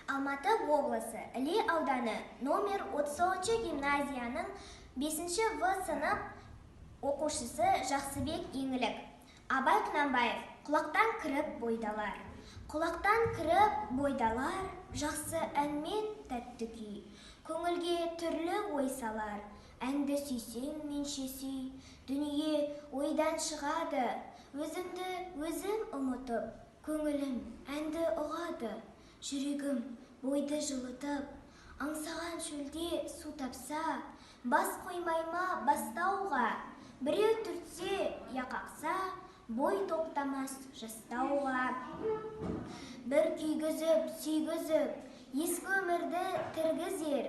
Алматы облысы Іле ауданы номер 30 гимназияның 5-ші В сынып оқушысы Жақсыбек Еңілік. Абай Құнанбаев. Құлақтан кіріп бойдалар. Құлақтан кіріп бойдалар, жақсы әнмен тәтті күй. Көңілге түрлі ой салар, әнді сүйсең менше сүй. Дүние ойдан шығады, өзімді өзім ұмытып, көңілім әнді ұғады. Жүрегім бойды жылытып, аңсаған шөлде су тапса, бас қоймайма бастауға. Біреу түртсе, яқақса, бой тоқтамас жастауға. Бір күйгізіп, сүйгізіп, ескі өмірді тіргізер,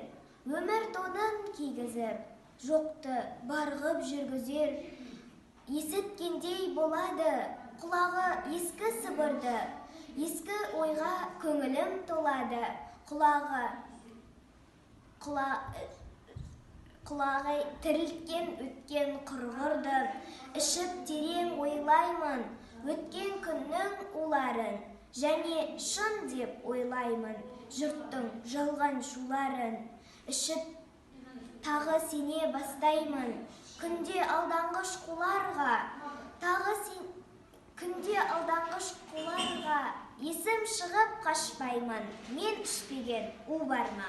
өмір тонын кигізіп, жоқты барғып жүргізер. Есіткендей болады, құлағы ескі сыбырды, ескі ойға көңілім толады. Құлағы тірілткен өткен құрғырды, ішіп терең ойлаймын өткен күннің уларын, және шын деп ойлаймын жұрттың жалған шуларын. Ішіп тағы сене бастаймын күнде алданғыш қуларға, есім шығып қашпаймын, мен ішпеген у бар ма?